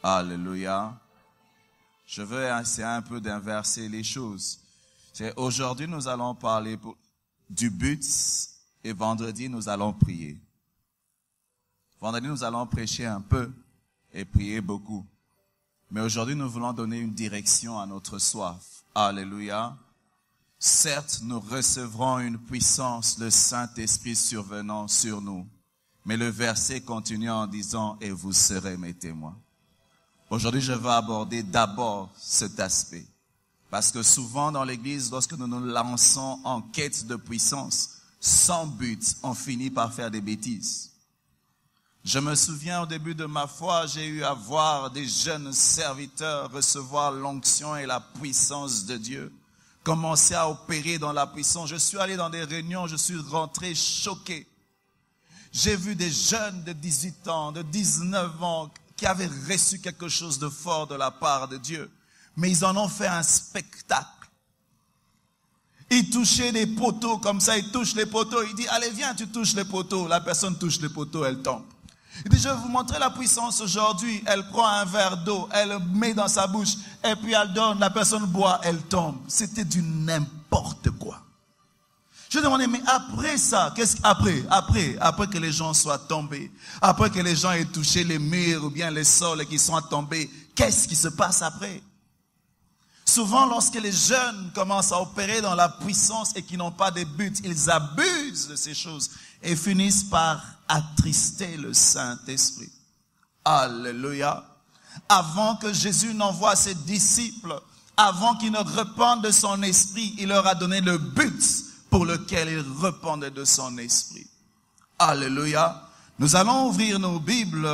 Alléluia. Je veux essayer un peu d'inverser les choses. Aujourd'hui, nous allons parler du but et vendredi, nous allons prier. Vendredi, nous allons prêcher un peu et prier beaucoup. Mais aujourd'hui, nous voulons donner une direction à notre soif. Alléluia. Certes, nous recevrons une puissance, le Saint-Esprit survenant sur nous. Mais le verset continue en disant, et vous serez mes témoins. Aujourd'hui, je vais aborder d'abord cet aspect. Parce que souvent dans l'Église, lorsque nous nous lançons en quête de puissance, sans but, on finit par faire des bêtises. Je me souviens au début de ma foi, j'ai eu à voir des jeunes serviteurs recevoir l'onction et la puissance de Dieu, commencer à opérer dans la puissance. Je suis allé dans des réunions, je suis rentré choqué. J'ai vu des jeunes de 18 ans, de 19 ans, qui avaient reçu quelque chose de fort de la part de Dieu. Mais ils en ont fait un spectacle. Ils touchaient des poteaux comme ça, ils touchent les poteaux. Il dit, allez viens, tu touches les poteaux. La personne touche les poteaux, elle tombe. Il dit, je vais vous montrer la puissance aujourd'hui. Elle prend un verre d'eau, elle le met dans sa bouche, et puis elle donne, la personne boit, elle tombe. C'était du n'importe quoi. Je demandais, mais après ça, après que les gens soient tombés, après que les gens aient touché les murs ou bien les sols et qu'ils soient tombés, qu'est-ce qui se passe après? Souvent, lorsque les jeunes commencent à opérer dans la puissance et qui n'ont pas de but, ils abusent de ces choses et finissent par attrister le Saint-Esprit. Alléluia. Avant que Jésus n'envoie ses disciples, avant qu'ils ne répandent de son esprit, il leur a donné le but pour lequel ils répandaient de son esprit. Alléluia. Nous allons ouvrir nos Bibles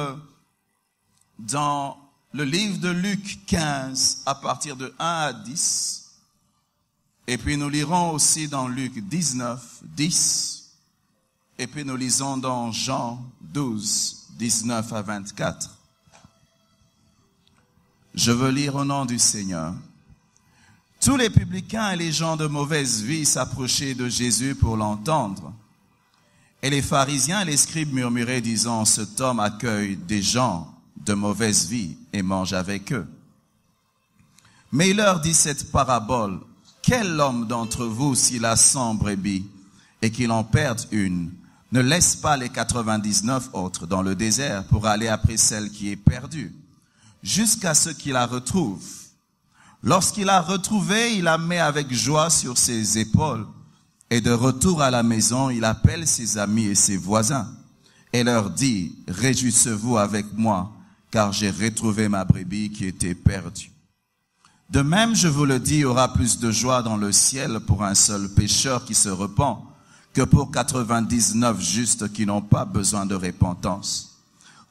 dans le livre de Luc 15 à partir de 1 à 10. Et puis nous lirons aussi dans Luc 19, 10. Et puis nous lisons dans Jean 12, 19 à 24. Je veux lire au nom du Seigneur. Tous les publicains et les gens de mauvaise vie s'approchaient de Jésus pour l'entendre. Et les pharisiens et les scribes murmuraient, disant, cet homme accueille des gens de mauvaise vie et mange avec eux. Mais il leur dit cette parabole, quel homme d'entre vous, s'il a 100 brebis et qu'il en perde une, ne laisse pas les 99 autres dans le désert pour aller après celle qui est perdue, jusqu'à ce qu'il la retrouve. Lorsqu'il l'a retrouvée, il la met avec joie sur ses épaules. Et de retour à la maison, il appelle ses amis et ses voisins et leur dit, réjouissez-vous avec moi, car j'ai retrouvé ma brebis qui était perdue. De même, je vous le dis, il y aura plus de joie dans le ciel pour un seul pécheur qui se repent que pour 99 justes qui n'ont pas besoin de repentance.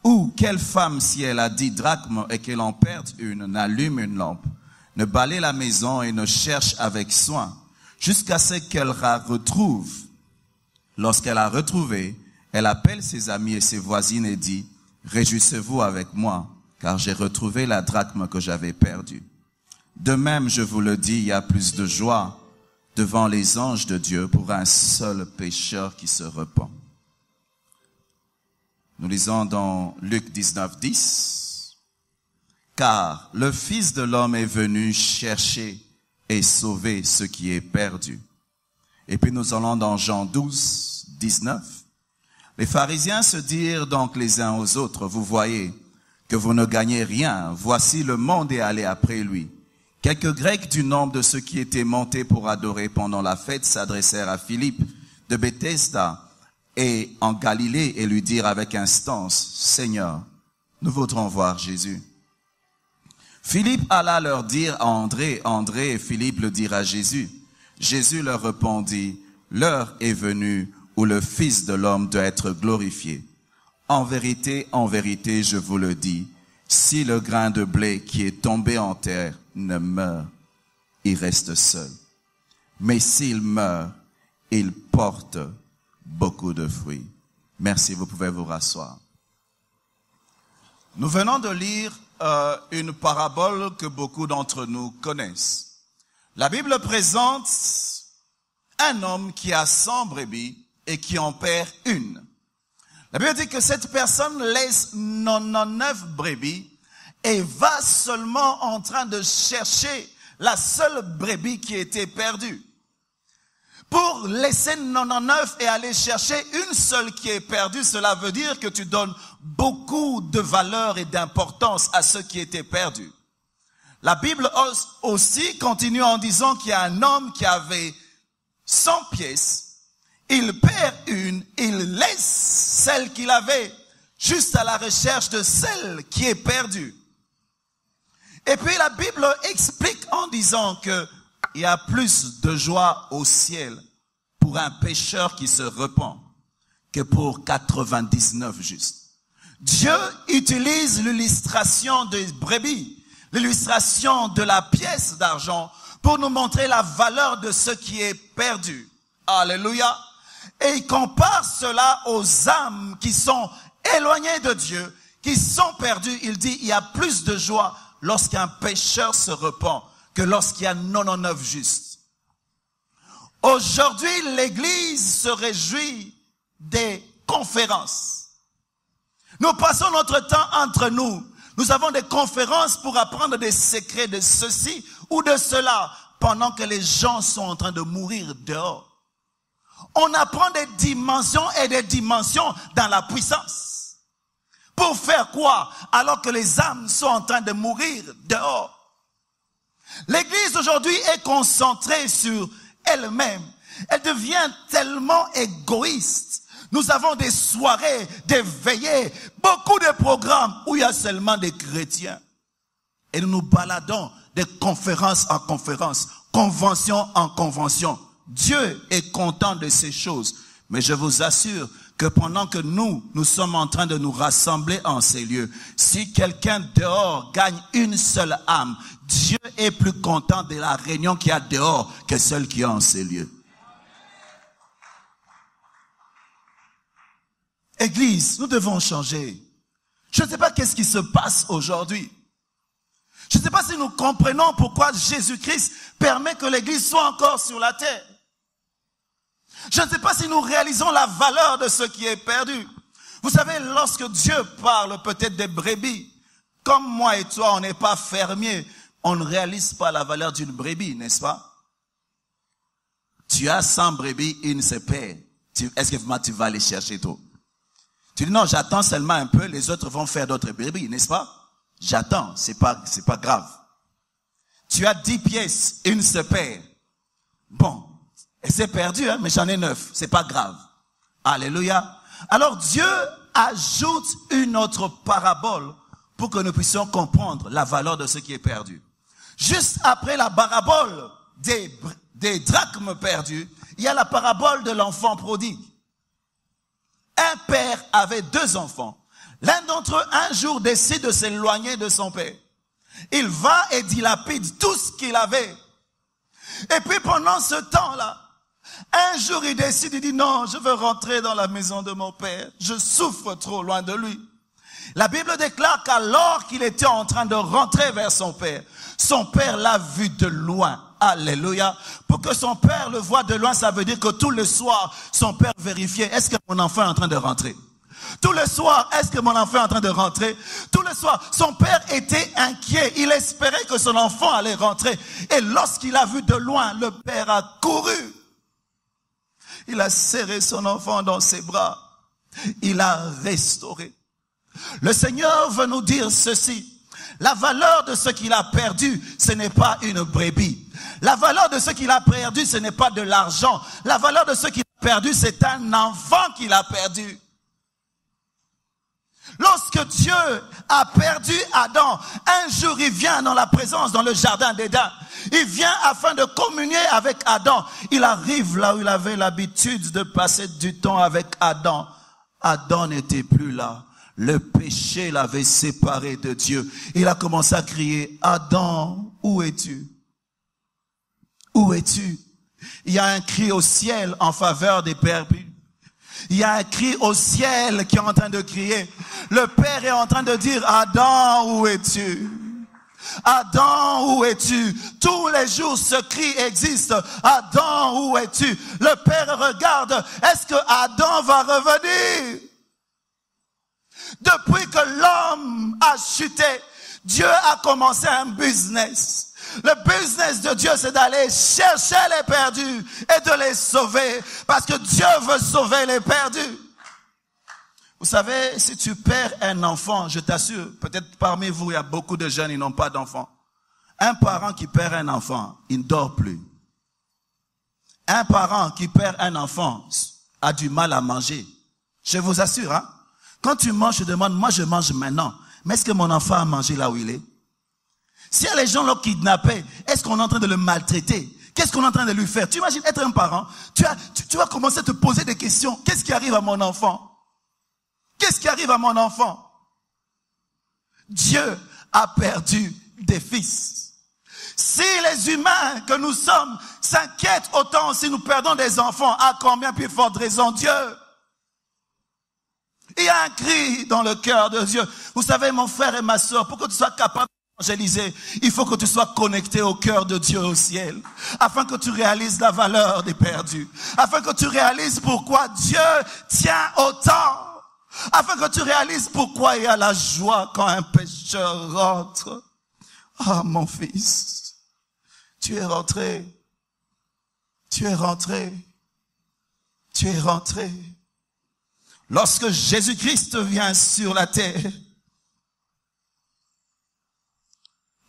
Ou quelle femme, si elle a 10 drachmes et qu'elle en perde une, n'allume une lampe, ne balaye la maison et ne cherche avec soin, jusqu'à ce qu'elle la retrouve. Lorsqu'elle a retrouvé, elle appelle ses amis et ses voisines et dit, réjouissez-vous avec moi, car j'ai retrouvé la drachme que j'avais perdue. De même, je vous le dis, il y a plus de joie devant les anges de Dieu pour un seul pécheur qui se repent. Nous lisons dans Luc 19, 10. Car le Fils de l'homme est venu chercher et sauver ce qui est perdu. Et puis nous allons dans Jean 12, 19. Les pharisiens se dirent donc les uns aux autres, vous voyez que vous ne gagnez rien, voici le monde est allé après lui. Quelques Grecs du nombre de ceux qui étaient montés pour adorer pendant la fête s'adressèrent à Philippe de Bethesda et en Galilée et lui dirent avec instance, Seigneur, nous voudrons voir Jésus. Philippe alla leur dire à André et Philippe le dirent à Jésus. Jésus leur répondit, l'heure est venue où le Fils de l'homme doit être glorifié. En vérité, je vous le dis, si le grain de blé qui est tombé en terre ne meurt, il reste seul. Mais s'il meurt, il porte beaucoup de fruits. Merci, vous pouvez vous rasseoir. Nous venons de lire une parabole que beaucoup d'entre nous connaissent. La Bible présente un homme qui a 100 brebis et qui en perd une. La Bible dit que cette personne laisse 99 brebis et va seulement en train de chercher la seule brebis qui était perdue. Pour laisser 99 et aller chercher une seule qui est perdue, cela veut dire que tu donnes beaucoup de valeur et d'importance à ce qui était perdu. La Bible aussi continue en disant qu'il y a un homme qui avait 100 pièces, il perd une, il laisse celle qu'il avait juste à la recherche de celle qui est perdue. Et puis la Bible explique en disant que il y a plus de joie au ciel pour un pécheur qui se repent que pour 99 justes. Dieu utilise l'illustration des brebis, l'illustration de la pièce d'argent pour nous montrer la valeur de ce qui est perdu. Alléluia. Et il compare cela aux âmes qui sont éloignées de Dieu, qui sont perdues. Il dit, il y a plus de joie lorsqu'un pécheur se repent que lorsqu'il y a 99 justes. Aujourd'hui, l'Église se réjouit des conférences. Nous passons notre temps entre nous. Nous avons des conférences pour apprendre des secrets de ceci ou de cela pendant que les gens sont en train de mourir dehors. On apprend des dimensions et des dimensions dans la puissance. Pour faire quoi? Alors que les âmes sont en train de mourir dehors. L'Église aujourd'hui est concentrée sur elle-même. Elle devient tellement égoïste. Nous avons des soirées, des veillées, beaucoup de programmes où il y a seulement des chrétiens. Et nous nous baladons de conférence en conférence, convention en convention. Dieu est content de ces choses. Mais je vous assure que pendant que nous sommes en train de nous rassembler en ces lieux, si quelqu'un dehors gagne une seule âme, Dieu est plus content de la réunion qu'il y a dehors que celle qui est en ces lieux. Église, nous devons changer. Je ne sais pas qu'est-ce qui se passe aujourd'hui. Je ne sais pas si nous comprenons pourquoi Jésus-Christ permet que l'Église soit encore sur la terre. Je ne sais pas si nous réalisons la valeur de ce qui est perdu. Vous savez, lorsque Dieu parle peut-être des brebis, comme moi et toi, on n'est pas fermiers, on ne réalise pas la valeur d'une brebis, n'est-ce pas? Tu as 100 brebis, une se perd. Est-ce que tu vas aller chercher toi? Tu dis non, j'attends seulement un peu, les autres vont faire d'autres brebis, n'est-ce pas? J'attends, c'est pas grave. Tu as 10 pièces, une se perd. Bon, elle s'est perdue, hein, mais j'en ai 9, c'est pas grave. Alléluia. Alors Dieu ajoute une autre parabole pour que nous puissions comprendre la valeur de ce qui est perdu. Juste après la parabole des drachmes perdus, il y a la parabole de l'enfant prodigue. Un père avait 2 enfants. L'un d'entre eux, un jour, décide de s'éloigner de son père. Il va et dilapide tout ce qu'il avait. Et puis pendant ce temps-là, un jour, il décide, il dit non, je veux rentrer dans la maison de mon père. Je souffre trop loin de lui. La Bible déclare qu'alors qu'il était en train de rentrer vers son père l'a vu de loin. Alléluia. Pour que son père le voie de loin, ça veut dire que tout le soir, son père vérifiait, est-ce que mon enfant est en train de rentrer? Tout le soir, est-ce que mon enfant est en train de rentrer? Tout le soir, son père était inquiet. Il espérait que son enfant allait rentrer. Et lorsqu'il a vu de loin, le père a couru. Il a serré son enfant dans ses bras. Il a restauré. Le Seigneur veut nous dire ceci. La valeur de ce qu'il a perdu, ce n'est pas une brebis. La valeur de ce qu'il a perdu, ce n'est pas de l'argent. La valeur de ce qu'il a perdu, c'est un enfant qu'il a perdu. Lorsque Dieu a perdu Adam, un jour il vient dans la présence, dans le jardin d'Éden. Il vient afin de communier avec Adam. Il arrive là où il avait l'habitude de passer du temps avec Adam. Adam n'était plus là. Le péché l'avait séparé de Dieu. Il a commencé à crier, Adam, où es-tu? Où es-tu? Il y a un cri au ciel en faveur des perdus. Il y a un cri au ciel qui est en train de crier. Le Père est en train de dire, Adam, où es-tu? Adam, où es-tu? Tous les jours, ce cri existe. Adam, où es-tu? Le Père regarde. Est-ce que Adam va revenir? Depuis que l'homme a chuté, Dieu a commencé un business. Le business de Dieu, c'est d'aller chercher les perdus et de les sauver. Parce que Dieu veut sauver les perdus. Vous savez, si tu perds un enfant, je t'assure, peut-être parmi vous, il y a beaucoup de jeunes qui n'ont pas d'enfants. Un parent qui perd un enfant, il ne dort plus. Un parent qui perd un enfant a du mal à manger. Je vous assure, hein. Quand tu manges, je demande, moi je mange maintenant. Mais est-ce que mon enfant a mangé là où il est? Si y a les gens l'ont kidnappé, est-ce qu'on est en train de le maltraiter? Qu'est-ce qu'on est en train de lui faire? Tu imagines être un parent, tu vas commencer à te poser des questions. Qu'est-ce qui arrive à mon enfant? Qu'est-ce qui arrive à mon enfant? Dieu a perdu des fils. Si les humains que nous sommes s'inquiètent autant si nous perdons des enfants, à combien plus forte raison Dieu? Il y a un cri dans le cœur de Dieu. Vous savez, mon frère et ma soeur, pour que tu sois capable d'évangéliser, il faut que tu sois connecté au cœur de Dieu au ciel, afin que tu réalises la valeur des perdus, afin que tu réalises pourquoi Dieu tient autant. Afin que tu réalises pourquoi il y a la joie quand un pécheur rentre. Ah, mon fils, tu es rentré. Tu es rentré. Tu es rentré. Lorsque Jésus-Christ vient sur la terre,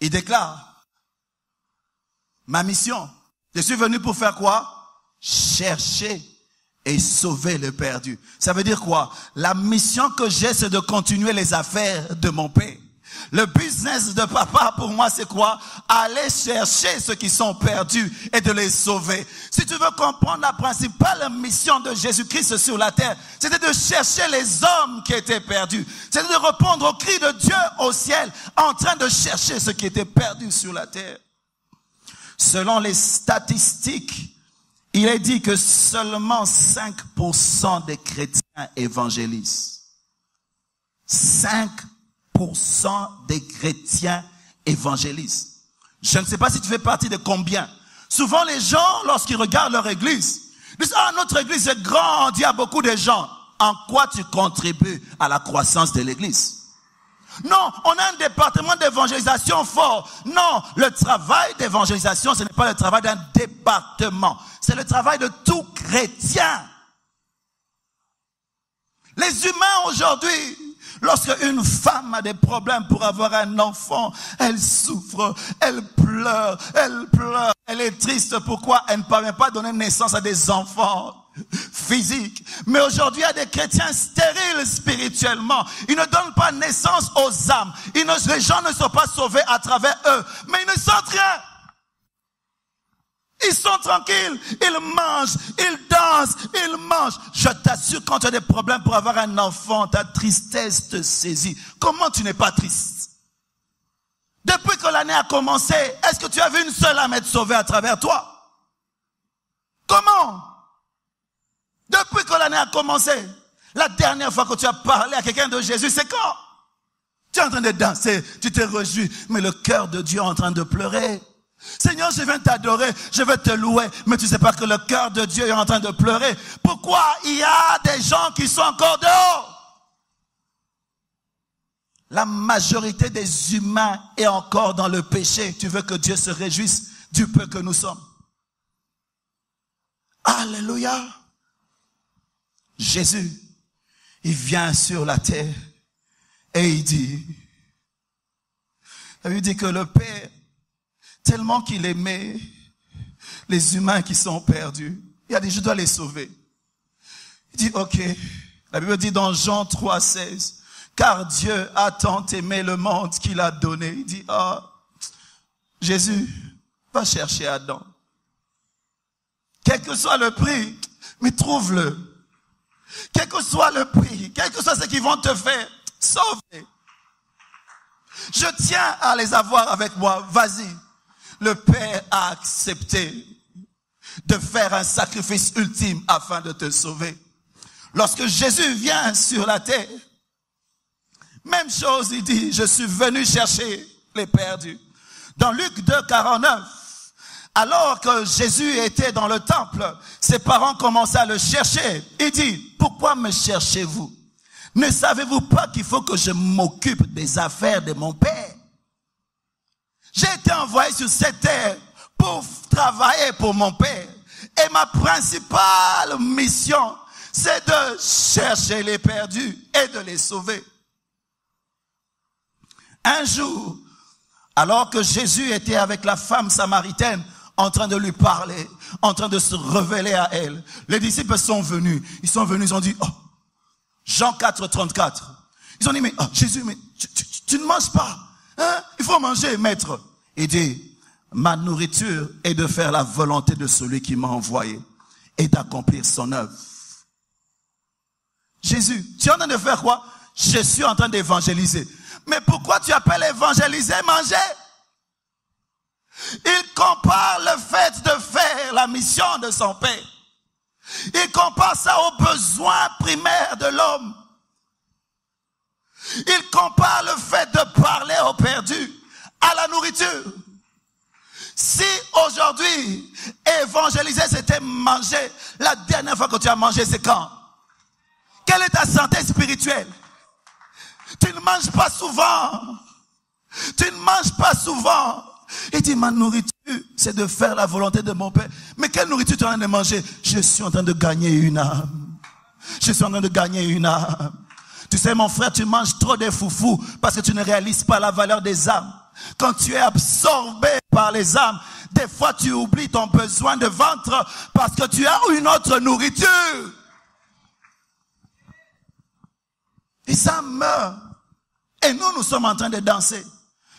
il déclare, ma mission, je suis venu pour faire quoi? Chercher et sauver le perdu. Ça veut dire quoi? La mission que j'ai, c'est de continuer les affaires de mon père. Le business de papa, pour moi, c'est quoi? Aller chercher ceux qui sont perdus et de les sauver. Si tu veux comprendre la principale mission de Jésus-Christ sur la terre, c'était de chercher les hommes qui étaient perdus. C'était de répondre au cri de Dieu au ciel, en train de chercher ceux qui étaient perdus sur la terre. Selon les statistiques, il est dit que seulement 5% des chrétiens évangélisent. 5% des chrétiens évangélisent. Je ne sais pas si tu fais partie de combien. Souvent les gens, lorsqu'ils regardent leur église, disent, ah, notre église est grande, il y a beaucoup de gens. En quoi tu contribues à la croissance de l'église? Non, on a un département d'évangélisation fort. Non, le travail d'évangélisation, ce n'est pas le travail d'un département. C'est le travail de tout chrétien. Les humains aujourd'hui, lorsque une femme a des problèmes pour avoir un enfant, elle souffre, elle pleure, elle est triste. Pourquoi? Elle ne parvient pas à donner naissance à des enfants physiques. Mais aujourd'hui, il y a des chrétiens stériles spirituellement. Ils ne donnent pas naissance aux âmes. Les gens ne sont pas sauvés à travers eux. Mais ils ne sentent rien. Ils sont tranquilles, ils mangent, ils dansent, ils mangent. Je t'assure, quand tu as des problèmes pour avoir un enfant, ta tristesse te saisit. Comment tu n'es pas triste? Depuis que l'année a commencé, est-ce que tu as vu une seule âme être sauvée à travers toi? Comment? Depuis que l'année a commencé, la dernière fois que tu as parlé à quelqu'un de Jésus, c'est quand? Tu es en train de danser, tu te réjouis, mais le cœur de Dieu est en train de pleurer. Seigneur, je viens t'adorer, je vais te louer, mais tu sais pas que le cœur de Dieu est en train de pleurer. Pourquoi il y a des gens qui sont encore dehors? La majorité des humains est encore dans le péché. Tu veux que Dieu se réjouisse du peu que nous sommes? Alléluia. Jésus, il vient sur la terre et il dit que le Père, tellement qu'il aimait les humains qui sont perdus, il a dit, je dois les sauver. Il dit, ok. La Bible dit dans Jean 3,16, car Dieu a tant aimé le monde qu'il a donné. Il dit, Jésus, va chercher Adam. Quel que soit le prix, mais trouve-le. Quel que soit le prix, quel que soit ce qu'ils vont te faire, sauve-les. Je tiens à les avoir avec moi, vas-y. Le Père a accepté de faire un sacrifice ultime afin de te sauver. Lorsque Jésus vient sur la terre, même chose, il dit, je suis venu chercher les perdus. Dans Luc 2,49, alors que Jésus était dans le temple, ses parents commençaient à le chercher. Il dit, pourquoi me cherchez-vous? Ne savez-vous pas qu'il faut que je m'occupe des affaires de mon Père? J'ai été envoyé sur cette terre pour travailler pour mon Père. Et ma principale mission, c'est de chercher les perdus et de les sauver. Un jour, alors que Jésus était avec la femme samaritaine, en train de lui parler, en train de se révéler à elle, les disciples sont venus. Ils ont dit, oh, Jean 4, 34. Ils ont dit, mais oh, Jésus, mais tu ne manges pas. Hein? Il faut manger, maître. Il dit, ma nourriture est de faire la volonté de celui qui m'a envoyé et d'accomplir son œuvre. Jésus, tu es en train de faire quoi? Je suis en train d'évangéliser. Mais pourquoi tu appelles évangéliser manger? Il compare le fait de faire la mission de son Père. Il compare ça aux besoins primaires de l'homme. Il compare le fait de parler aux perdus à la nourriture. Si aujourd'hui, évangéliser c'était manger, la dernière fois que tu as mangé c'est quand? Quelle est ta santé spirituelle? Tu ne manges pas souvent. Tu ne manges pas souvent. Il dit, ma nourriture, c'est de faire la volonté de mon Père. Mais quelle nourriture tu es en train de manger? Je suis en train de gagner une âme. Je suis en train de gagner une âme. Tu sais, mon frère, tu manges trop de foufous parce que tu ne réalises pas la valeur des âmes. Quand tu es absorbé par les âmes, des fois tu oublies ton besoin de ventre parce que tu as une autre nourriture. Les âmes meurent. Et nous sommes en train de danser.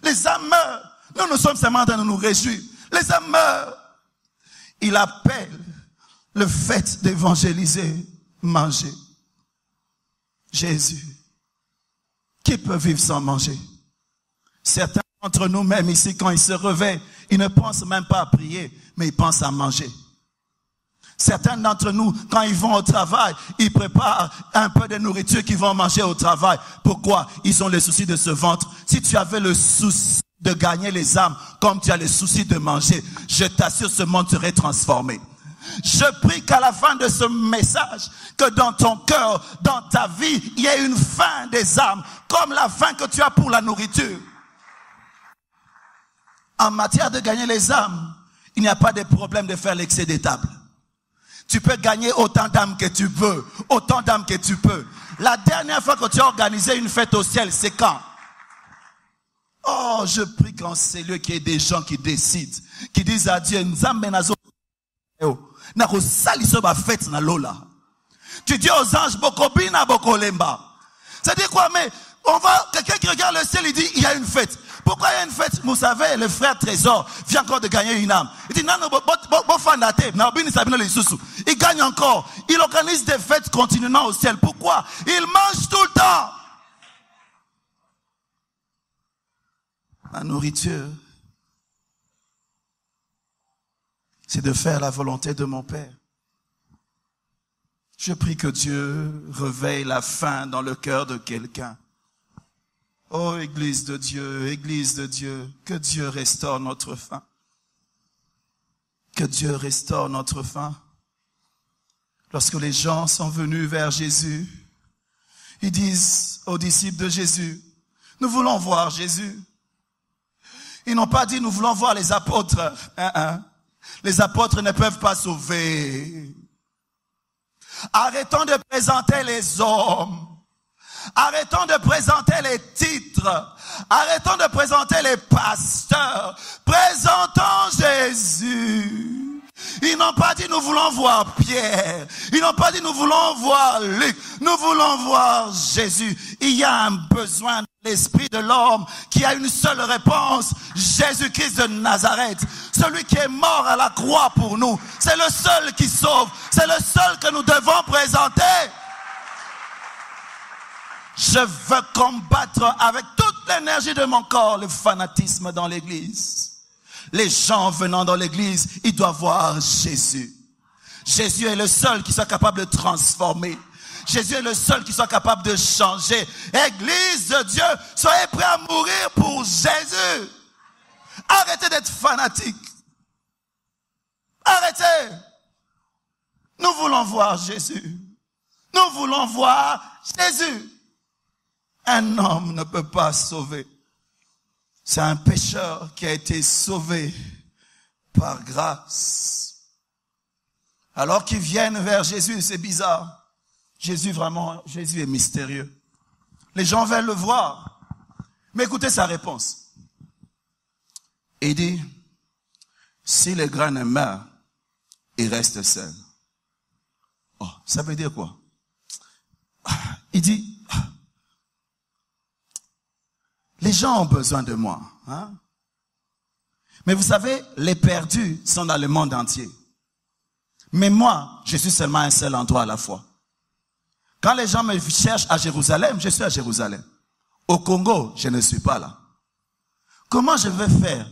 Les âmes meurent. Nous sommes seulement en train de nous réjouir. Les âmes meurent. Il appelle le fait d'évangéliser, manger. Jésus, qui peut vivre sans manger? Certains d'entre nous, même ici, quand ils se réveillent, ils ne pensent même pas à prier, mais ils pensent à manger. Certains d'entre nous, quand ils vont au travail, ils préparent un peu de nourriture qu'ils vont manger au travail. Pourquoi? Ils ont le souci de ce ventre. Si tu avais le souci de gagner les âmes, comme tu as le souci de manger, je t'assure, ce monde serait transformé. Je prie qu'à la fin de ce message, que dans ton cœur, dans ta vie, il y ait une faim des âmes, comme la faim que tu as pour la nourriture. En matière de gagner les âmes, il n'y a pas de problème de faire l'excès des tables. Tu peux gagner autant d'âmes que tu veux, autant d'âmes que tu peux. La dernière fois que tu as organisé une fête au ciel, c'est quand? Oh, je prie qu'en c'est lieu qu'il y ait des gens qui décident, qui disent à Dieu, tu dis aux anges, Bokobina, Bokolemba. C'est-à-dire quoi? Mais on va, quelqu'un qui regarde le ciel, il dit, il y a une fête. Pourquoi il y a une fête? Vous savez, le frère Trésor vient encore de gagner une âme. Il dit, non, il gagne encore. Il organise des fêtes continuellement au ciel. Pourquoi? Il mange tout le temps. La nourriture, c'est de faire la volonté de mon Père. Je prie que Dieu réveille la faim dans le cœur de quelqu'un. Oh, Église de Dieu, que Dieu restaure notre faim. Que Dieu restaure notre faim. Lorsque les gens sont venus vers Jésus, ils disent aux disciples de Jésus, nous voulons voir Jésus. Ils n'ont pas dit, nous voulons voir les apôtres. Les apôtres ne peuvent pas sauver. Arrêtons de présenter les hommes. Arrêtons de présenter les titres. Arrêtons de présenter les pasteurs. Présentons Jésus. Ils n'ont pas dit nous voulons voir Pierre. Ils n'ont pas dit nous voulons voir Luc. Nous voulons voir Jésus. Il y a un besoin de l'esprit de l'homme qui a une seule réponse. Jésus-Christ de Nazareth. Celui qui est mort à la croix pour nous. C'est le seul qui sauve. C'est le seul que nous devons présenter. Je veux combattre avec toute l'énergie de mon corps le fanatisme dans l'église. Les gens venant dans l'église, ils doivent voir Jésus. Jésus est le seul qui soit capable de transformer. Jésus est le seul qui soit capable de changer. Église de Dieu, soyez prêts à mourir pour Jésus. Arrêtez d'être fanatique. Arrêtez. Nous voulons voir Jésus. Nous voulons voir Jésus. Un homme ne peut pas sauver C'est un pécheur qui a été sauvé par grâce. Alors qu'ils viennent vers Jésus, c'est bizarre. Jésus est mystérieux. Les gens veulent le voir. Mais écoutez sa réponse. Il dit, si les graines meurent, ils restent seuls. Oh, ça veut dire quoi? Il dit, les gens ont besoin de moi. Hein? Mais vous savez, les perdus sont dans le monde entier. Mais moi, je suis seulement un seul endroit à la fois. Quand les gens me cherchent à Jérusalem, je suis à Jérusalem. Au Congo, je ne suis pas là. Comment je vais faire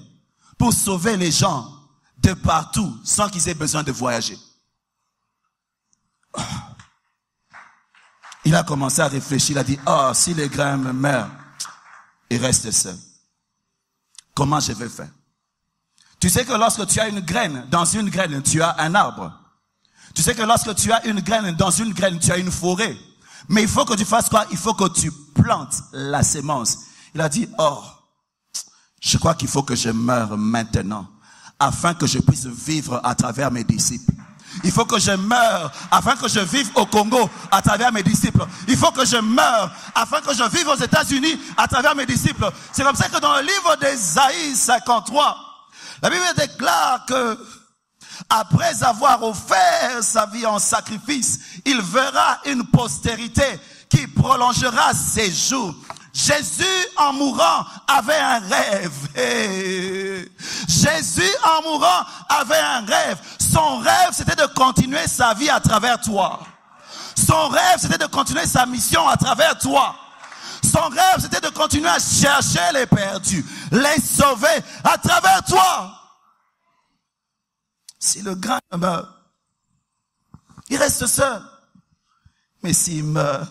pour sauver les gens de partout sans qu'ils aient besoin de voyager? Il a commencé à réfléchir, il a dit, oh, si les grains me meurent, ils restent seuls. Comment je vais faire? Tu sais que lorsque tu as une graine, dans une graine, tu as un arbre. Tu sais que lorsque tu as une graine, dans une graine, tu as une forêt. Mais il faut que tu fasses quoi? Il faut que tu plantes la sémence. Il a dit, oh, je crois qu'il faut que je meure maintenant, afin que je puisse vivre à travers mes disciples. Il faut que je meure afin que je vive au Congo à travers mes disciples. Il faut que je meure afin que je vive aux États-Unis à travers mes disciples. C'est comme ça que dans le livre d'Ésaïe 53, la Bible déclare que après avoir offert sa vie en sacrifice, il verra une postérité qui prolongera ses jours. Jésus, en mourant, avait un rêve. Jésus, en mourant, avait un rêve. Son rêve, c'était de continuer sa vie à travers toi. Son rêve, c'était de continuer sa mission à travers toi. Son rêve, c'était de continuer à chercher les perdus, les sauver à travers toi. Si le grain meurt, il reste seul. Mais s'il meurt,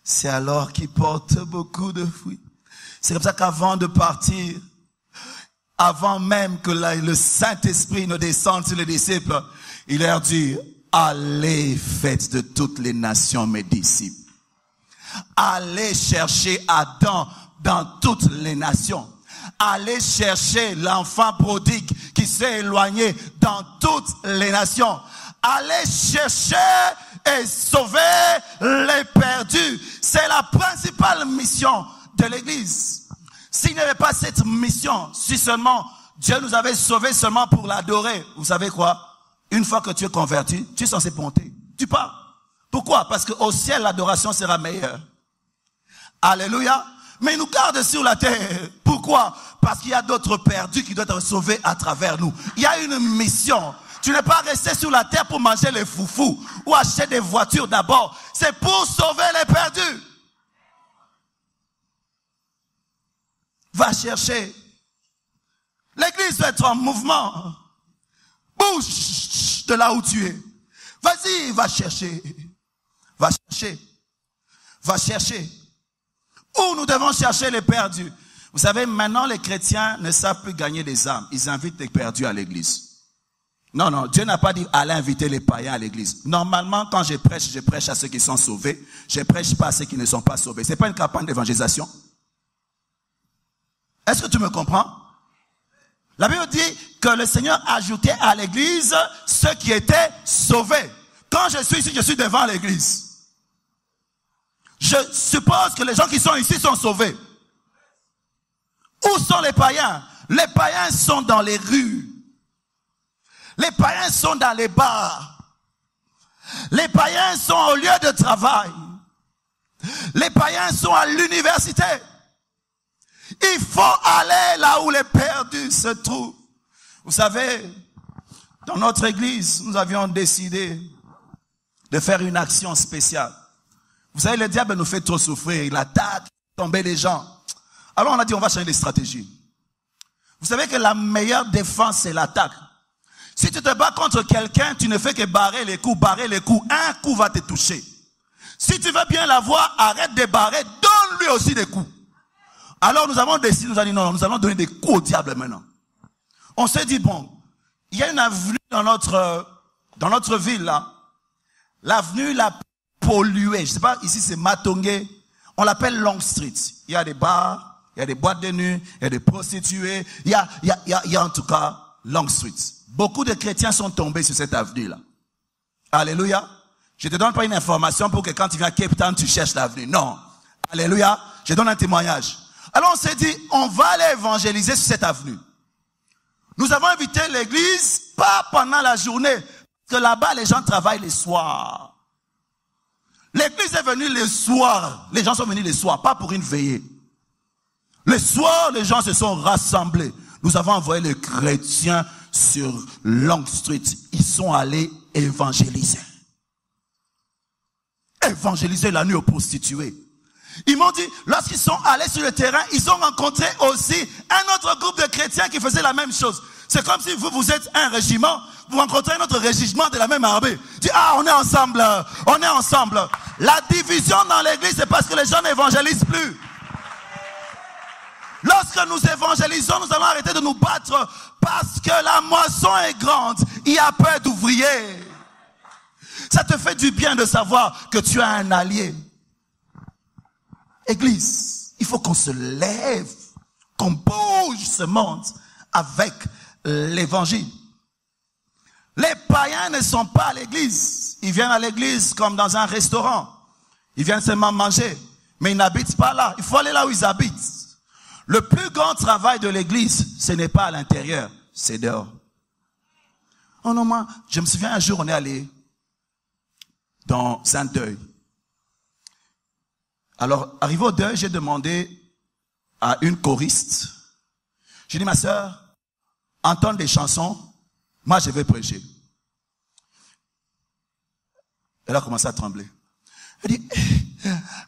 c'est alors qu'il porte beaucoup de fruits. C'est comme ça qu'avant de partir, avant même que le Saint-Esprit ne descende sur les disciples, il leur dit, allez, faites de toutes les nations mes disciples. Allez chercher Adam dans toutes les nations. Allez chercher l'enfant prodigue qui s'est éloigné dans toutes les nations. Allez chercher et sauver les perdus. C'est la principale mission de l'Église. S'il n'y avait pas cette mission, si seulement Dieu nous avait sauvés seulement pour l'adorer, vous savez quoi? Une fois que tu es converti, tu es censé monter. Tu pars. Pourquoi? Parce qu'au ciel, l'adoration sera meilleure. Alléluia. Mais il nous garde sur la terre. Pourquoi? Parce qu'il y a d'autres perdus qui doivent être sauvés à travers nous. Il y a une mission. Tu n'es pas resté sur la terre pour manger les foufous ou acheter des voitures d'abord. C'est pour sauver les perdus. Va chercher. L'église doit être en mouvement. Bouge de là où tu es. Vas-y, va chercher. Va chercher. Va chercher. Où nous devons chercher les perdus? Vous savez, maintenant les chrétiens ne savent plus gagner des âmes. Ils invitent les perdus à l'église. Non, Dieu n'a pas dit allez inviter les païens à l'église. Normalement, quand je prêche à ceux qui sont sauvés. Je prêche pas à ceux qui ne sont pas sauvés. C'est pas une campagne d'évangélisation. Est-ce que tu me comprends? La Bible dit que le Seigneur ajoutait à l'église ceux qui étaient sauvés. Quand je suis ici, je suis devant l'église. Je suppose que les gens qui sont ici sont sauvés. Où sont les païens? Les païens sont dans les rues. Les païens sont dans les bars. Les païens sont au lieu de travail. Les païens sont à l'université. Il faut aller là où les perdus se trouvent. Vous savez, dans notre église, nous avions décidé de faire une action spéciale. Vous savez, le diable nous fait trop souffrir. Il attaque, tomber les gens. Alors on a dit, on va changer les stratégies. Vous savez que la meilleure défense, c'est l'attaque. Si tu te bats contre quelqu'un, tu ne fais que barrer les coups. Un coup va te toucher. Si tu veux bien l'avoir, arrête de barrer, donne-lui aussi des coups. Alors nous avons décidé, nous avons dit non, nous allons donner des coups au diable maintenant. On s'est dit, bon, il y a une avenue dans notre ville là. L'avenue la polluée. Je sais pas, ici c'est Matongé. On l'appelle Long Street. Il y a des bars, Il y a des boîtes de nuit, il y a des prostituées, il y a en tout cas Long Street. Beaucoup de chrétiens sont tombés sur cette avenue-là. Alléluia. Je te donne pas une information pour que quand tu viens à Cape Town, tu cherches l'avenue. Non. Alléluia. Je donne un témoignage. Alors on s'est dit, on va aller évangéliser sur cette avenue. Nous avons invité l'église, pas pendant la journée, parce que là-bas, les gens travaillent les soirs. L'église est venue les soirs. Les gens sont venus les soirs, pas pour une veillée. Les soirs, les gens se sont rassemblés. Nous avons envoyé les chrétiens sur Long Street. Ils sont allés évangéliser. Évangéliser la nuit aux prostituées. Ils m'ont dit, lorsqu'ils sont allés sur le terrain, ils ont rencontré aussi un autre groupe de chrétiens qui faisait la même chose. C'est comme si vous êtes un régiment, vous rencontrez un autre régiment de la même armée. Dis, on est ensemble, on est ensemble. La division dans l'église, c'est parce que les gens n'évangélisent plus. Lorsque nous évangélisons, nous allons arrêter de nous battre parce que la moisson est grande. Il y a peu d'ouvriers. Ça te fait du bien de savoir que tu as un allié. Église, il faut qu'on se lève, qu'on bouge ce monde avec l'évangile. Les païens ne sont pas à l'église. Ils viennent à l'église comme dans un restaurant. Ils viennent seulement manger, mais ils n'habitent pas là. Il faut aller là où ils habitent. Le plus grand travail de l'église, ce n'est pas à l'intérieur, c'est dehors. Oh non, moi, je me souviens un jour, on est allé dans un deuil. Alors, arrivé au deuil, j'ai demandé à une choriste. J'ai dit, ma sœur, entendre des chansons, moi je vais prêcher. Elle a commencé à trembler. Elle dit,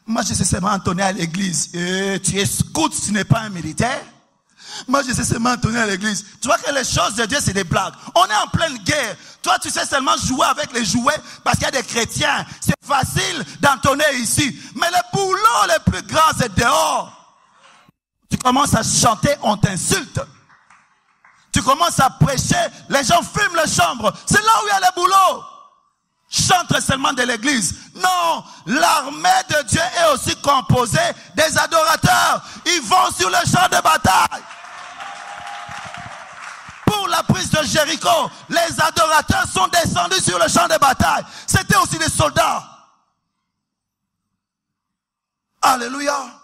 moi je sais seulement entonner à l'église. Tu es scout, tu n'es pas un militaire. Moi je sais seulement entonner à l'église. Tu vois que les choses de Dieu c'est des blagues. On est en pleine guerre. Toi tu sais seulement jouer avec les jouets parce qu'il y a des chrétiens. C'est facile d'entonner ici. Mais le boulot le plus grand c'est dehors. Tu commences à chanter, on t'insulte. Tu commences à prêcher, les gens fument les chambres. C'est là où il y a le boulot. Chante seulement de l'église. Non, l'armée de Dieu est aussi composée des adorateurs. Ils vont sur le champ de bataille. Pour la prise de Jéricho, les adorateurs sont descendus sur le champ de bataille. C'était aussi des soldats. Alléluia.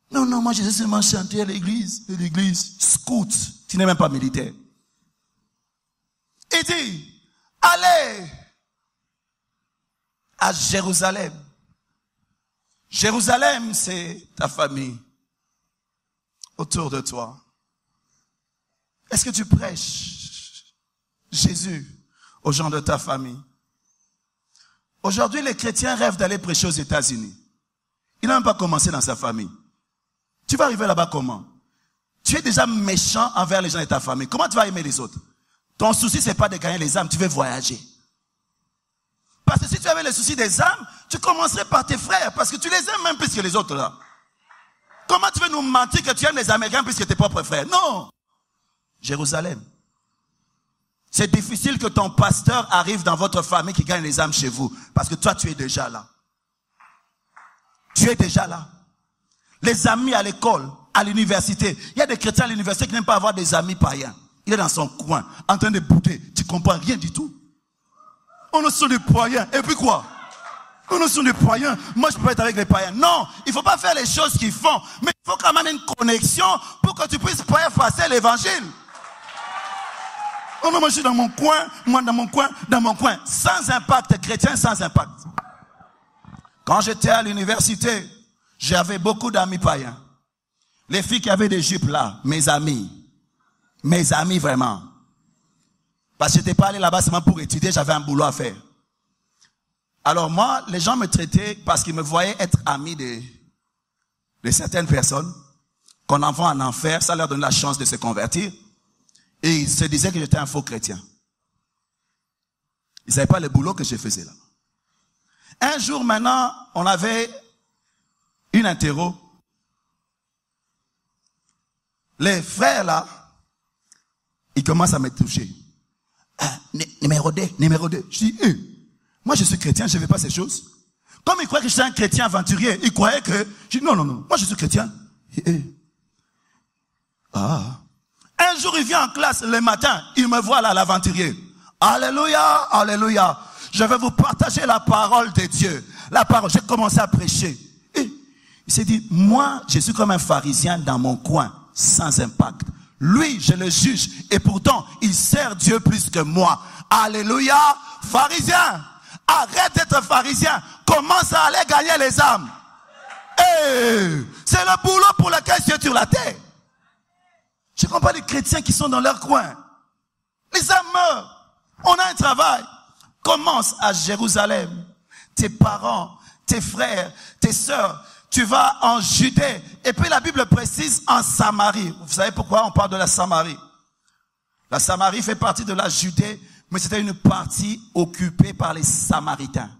Non, moi je sais seulement chanter à l'église. L'église, scout, tu n'es même pas militaire. Il dit, allez à Jérusalem. Jérusalem, c'est ta famille autour de toi. Est-ce que tu prêches Jésus aux gens de ta famille? Aujourd'hui, les chrétiens rêvent d'aller prêcher aux États-Unis. Il n'a même pas commencé dans sa famille. Tu vas arriver là-bas comment? Tu es déjà méchant envers les gens de ta famille. Comment tu vas aimer les autres? Ton souci, c'est pas de gagner les âmes, tu veux voyager. Parce que si tu avais le souci des âmes, tu commencerais par tes frères, parce que tu les aimes même plus que les autres là. Comment tu veux nous mentir que tu aimes les Américains plus que tes propres frères? Non. Jérusalem. C'est difficile que ton pasteur arrive dans votre famille qui gagne les âmes chez vous, parce que toi tu es déjà là. Tu es déjà là. Les amis à l'école, à l'université. Il y a des chrétiens à l'université qui n'aiment pas avoir des amis païens. Il est dans son coin, en train de bouder. Tu comprends rien du tout. On ne sont des païens. Et puis quoi? On ne sont des païens. Moi, je peux être avec les païens. Non, il ne faut pas faire les choses qu'ils font. Mais il faut quand même une connexion pour que tu puisses faire passer l'évangile. Oh non, moi je suis dans mon coin, moi dans mon coin, dans mon coin. Sans impact, chrétien sans impact. Quand j'étais à l'université, j'avais beaucoup d'amis païens. Les filles qui avaient des jupes là, mes amis. Mes amis vraiment. Parce que je n'étais pas allé là-bas seulement pour étudier, j'avais un boulot à faire. Alors moi, les gens me traitaient parce qu'ils me voyaient être ami de certaines personnes, qu'on envoie en enfer, ça leur donne la chance de se convertir. Et ils se disaient que j'étais un faux chrétien. Ils ne savaient pas le boulot que je faisais là. Un jour maintenant, on avait une interro. Les frères là, ils commencent à me toucher. Numéro 2. Je dis, moi je suis chrétien, je ne fais pas ces choses. Comme il croyait que j'étais un chrétien aventurier, il croyait que... Je dis, non, moi je suis chrétien. Un jour, il vient en classe le matin, il me voit là, l'aventurier. Alléluia, alléluia. Je vais vous partager la parole de Dieu. La parole, j'ai commencé à prêcher. Et il s'est dit, moi, je suis comme un pharisien dans mon coin, sans impact. Lui, je le juge, et pourtant, il sert Dieu plus que moi. Alléluia, pharisien. Arrête d'être pharisien. Commence à aller gagner les âmes. C'est le boulot pour lequel tu es sur la terre. Je ne comprends pas les chrétiens qui sont dans leur coin. Les âmes meurent. On a un travail. Commence à Jérusalem. Tes parents, tes frères, tes sœurs. Tu vas en Judée. Et puis la Bible précise en Samarie. Vous savez pourquoi on parle de la Samarie? La Samarie fait partie de la Judée, mais c'était une partie occupée par les Samaritains.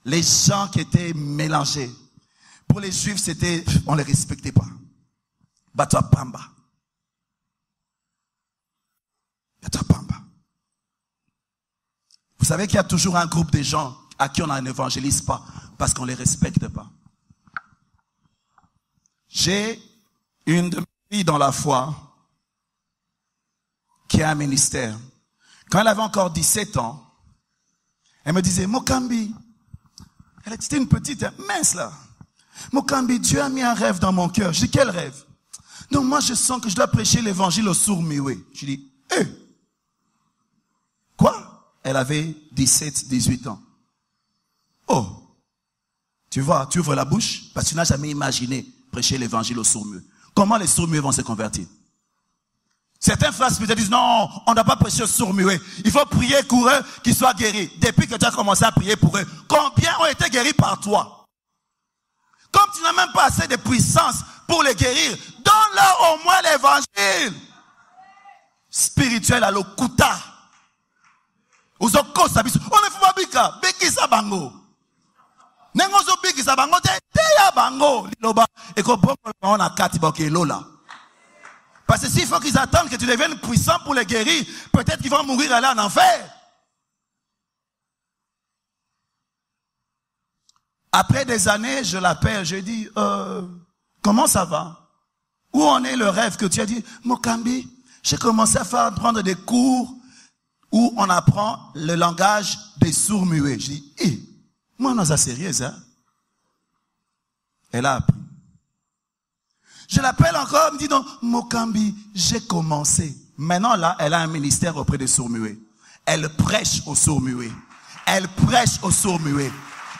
Les gens qui étaient mélangés. Pour les Juifs, c'était, on les respectait pas. Batwa Pamba. Batwa Pamba. Vous savez qu'il y a toujours un groupe de gens à qui on n'évangélise pas parce qu'on les respecte pas. J'ai une de mes filles dans la foi qui a un ministère. Quand elle avait encore 17 ans, elle me disait, Mokambi, elle était une petite mince là. Mokambi, Dieu a mis un rêve dans mon cœur. Je dis, quel rêve? Donc moi je sens que je dois prêcher l'évangile aux sourds-muets. Je dis, quoi? Elle avait 17, 18 ans. Oh, tu vois, tu ouvres la bouche parce que tu n'as jamais imaginé prêcher l'évangile aux sourds-muets. Comment les sourds-muets vont se convertir? Certains frères spirituels disent, non, on ne doit pas prêcher aux sourds-muets. Il faut prier pour eux qu'ils soient guéris. Depuis que tu as commencé à prier pour eux, combien ont été guéris par toi? Comme tu n'as même pas assez de puissance pour les guérir, donne-leur au moins l'évangile spirituel à l'okuta. Uzoko sabisu. On ne fait pas bika. Bikisa bango. Nengozo bikisa bango. Teya bango. Liloba. Et qu'on peut on a katiboke lola. Parce que s'il faut qu'ils attendent que tu deviennes puissant pour les guérir, peut-être qu'ils vont mourir aller en enfer. Après des années, je l'appelle, je dis, comment ça va? Où en est le rêve que tu as dit? Mokambi, j'ai commencé à prendre des cours où on apprend le langage des sourds-muets. Je dis, moi, non, ça sérieux, hein? Elle a appris. Je l'appelle encore, elle me dit, non, Mokambi, j'ai commencé. Maintenant, là, elle a un ministère auprès des sourds-muets. Elle prêche aux sourds-muets. Elle prêche aux sourds-muets.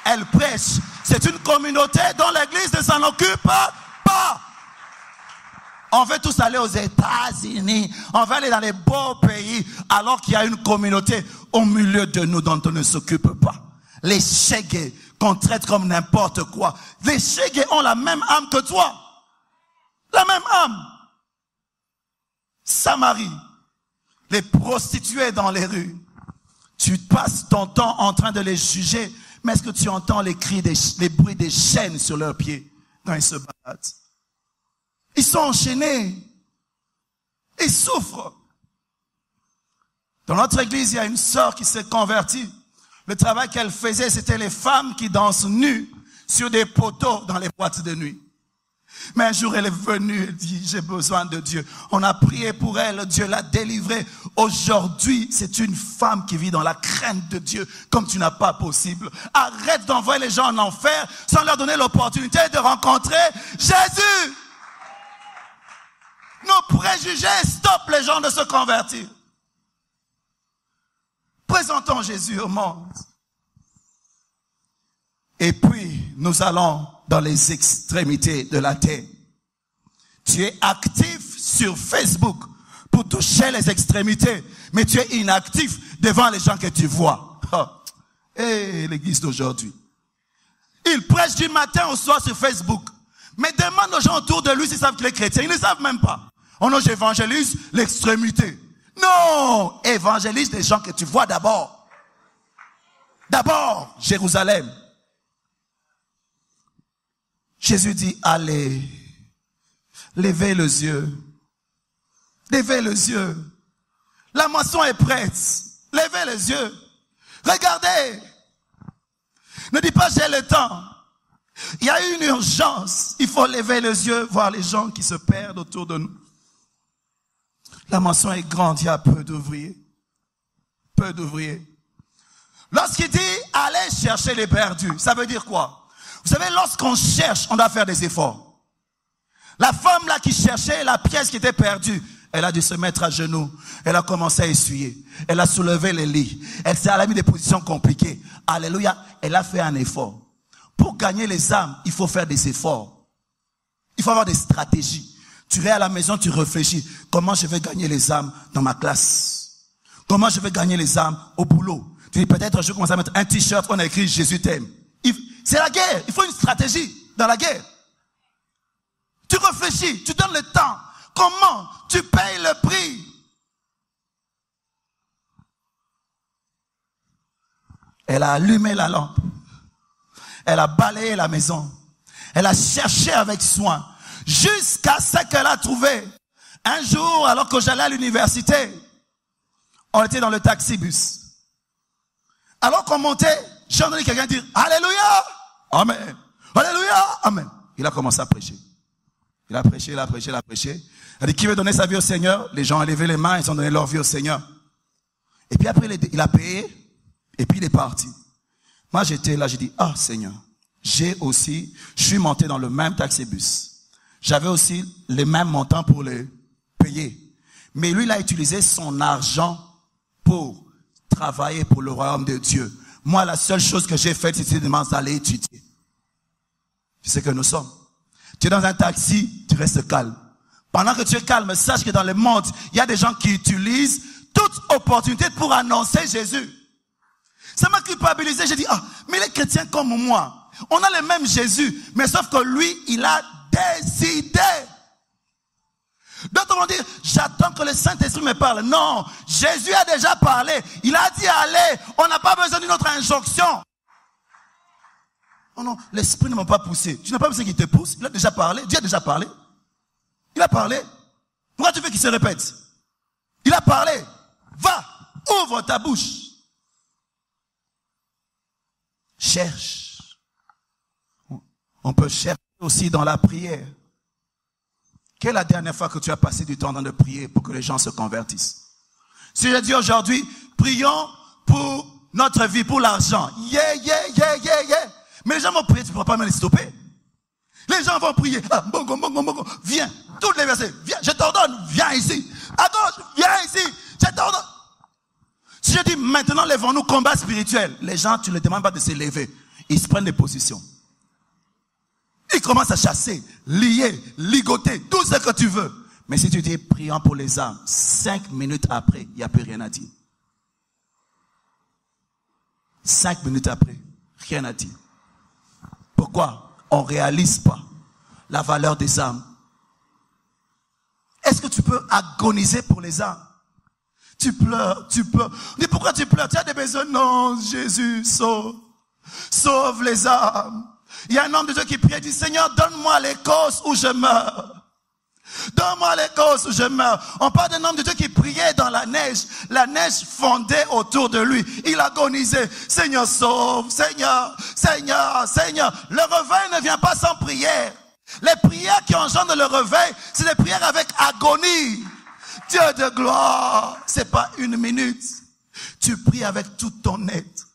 Elle prêche. C'est une communauté dont l'église ne s'en occupe pas. On veut tous aller aux États-Unis. On veut aller dans les beaux pays. Alors qu'il y a une communauté au milieu de nous dont on ne s'occupe pas. Les Chégués qu'on traite comme n'importe quoi. Les Chégués ont la même âme que toi. La même âme. Samarie. Les prostituées dans les rues. Tu passes ton temps en train de les juger. Mais est-ce que tu entends les cris, les bruits des chaînes sur leurs pieds quand ils se baladent? Ils sont enchaînés. Ils souffrent. Dans notre église, il y a une sœur qui s'est convertie. Le travail qu'elle faisait, c'était les femmes qui dansent nues sur des poteaux dans les boîtes de nuit. Mais un jour, elle est venue, elle dit, j'ai besoin de Dieu. On a prié pour elle, Dieu l'a délivrée. Aujourd'hui, c'est une femme qui vit dans la crainte de Dieu, comme tu n'as pas possible. Arrête d'envoyer les gens en enfer sans leur donner l'opportunité de rencontrer Jésus. Nos préjugés stoppent les gens de se convertir. Présentons Jésus au monde. Et puis, nous allons dans les extrémités de la terre. Tu es actif sur Facebook pour toucher les extrémités, mais tu es inactif devant les gens que tu vois. L'église d'aujourd'hui. Il prêche du matin au soir sur Facebook, mais demande aux gens autour de lui s'ils savent qu'il est chrétien. Ils ne savent même pas. Oh non, j'évangélise l'extrémité. Non, évangélise les gens que tu vois d'abord. D'abord, Jérusalem. Jésus dit, allez, levez les yeux. Levez les yeux. La moisson est prête. Levez les yeux. Regardez. Ne dis pas j'ai le temps. Il y a une urgence. Il faut lever les yeux, voir les gens qui se perdent autour de nous. La mention est grande, il y a peu d'ouvriers. Peu d'ouvriers. Lorsqu'il dit allez chercher les perdus, ça veut dire quoi? Vous savez, lorsqu'on cherche, on doit faire des efforts. La femme là qui cherchait la pièce qui était perdue, elle a dû se mettre à genoux. Elle a commencé à essuyer. Elle a soulevé les lits. Elle a mis des positions compliquées. Alléluia. Elle a fait un effort. Pour gagner les âmes, il faut faire des efforts. Il faut avoir des stratégies. Tu es à la maison, tu réfléchis. Comment je vais gagner les âmes dans ma classe? Comment je vais gagner les âmes au boulot? Tu dis peut-être je vais commencer à mettre un t-shirt où on a écrit Jésus t'aime. C'est la guerre. Il faut une stratégie dans la guerre. Tu réfléchis, tu donnes le temps. Comment tu payes le prix? Elle a allumé la lampe. Elle a balayé la maison. Elle a cherché avec soin. Jusqu'à ce qu'elle a trouvé. Un jour, alors que j'allais à l'université, on était dans le taxi-bus. Alors qu'on montait, j'ai entendu quelqu'un dire « Alléluia! Amen! Alléluia! Amen! » Il a commencé à prêcher. Il a prêché, il a prêché, il a prêché. Il a dit, qui veut donner sa vie au Seigneur? Les gens ont levé les mains, ils ont donné leur vie au Seigneur. Et puis après, il a payé, et puis il est parti. Moi, j'étais là, j'ai dit, ah, Seigneur, je suis monté dans le même taxi-bus. J'avais aussi les mêmes montants pour les payer. Mais lui, il a utilisé son argent pour travailler pour le royaume de Dieu. Moi, la seule chose que j'ai faite, c'était d'aller étudier. C'est ce que nous sommes. Tu es dans un taxi, tu restes calme. Pendant que tu es calme, sache que dans le monde, il y a des gens qui utilisent toute opportunité pour annoncer Jésus. Ça m'a culpabilisé. J'ai dit, ah, mais les chrétiens comme moi, on a le même Jésus, mais sauf que lui, il a décidé. D'autres vont dire, j'attends que le Saint-Esprit me parle. Non, Jésus a déjà parlé. Il a dit, allez, on n'a pas besoin d'une autre injonction. Oh non, l'Esprit ne m'a pas poussé. Tu n'as pas besoin qu'il te pousse. Il a déjà parlé. Dieu a déjà parlé. Il a parlé. Pourquoi tu veux qu'il se répète? Il a parlé. Va, ouvre ta bouche. Cherche. On peut chercher aussi dans la prière. Quelle est la dernière fois que tu as passé du temps dans de prier pour que les gens se convertissent? Si je dis aujourd'hui, prions pour notre vie, pour l'argent. Yeah, yeah, yeah, yeah, yeah. Mais les gens vont prier, tu ne pourras pas me les stopper. Les gens vont prier. Ah, bongo, bongo, bongo. Viens. Tous les versets. Viens, je t'ordonne. Viens ici. À gauche, viens ici. Je t'ordonne. Si je dis maintenant, lèvons-nous, combat spirituel. Les gens, tu ne les demandes pas de se lever. Ils se prennent des positions. Ils commencent à chasser, lier, ligoter, tout ce que tu veux. Mais si tu dis prions pour les âmes, 5 minutes après, il n'y a plus rien à dire. 5 minutes après, rien à dire. Pourquoi? On ne réalise pas la valeur des âmes. Est-ce que tu peux agoniser pour les âmes? Tu pleures, tu pleures. Mais pourquoi tu pleures? Tu as des besoins? Non, Jésus, sauve. Sauve les âmes. Il y a un homme de Dieu qui prie et dit, Seigneur, donne-moi l'Écosse où je meurs. Donne-moi l'Écosse où je meurs. On parle d'un homme de Dieu qui priait dans la neige fondait autour de lui. Il agonisait. Seigneur, sauve. Seigneur, Seigneur, Seigneur. Le réveil ne vient pas sans prière. Les prières qui engendrent le réveil, c'est des prières avec agonie. Dieu de gloire, c'est pas 1 minute. Tu pries avec tout ton être.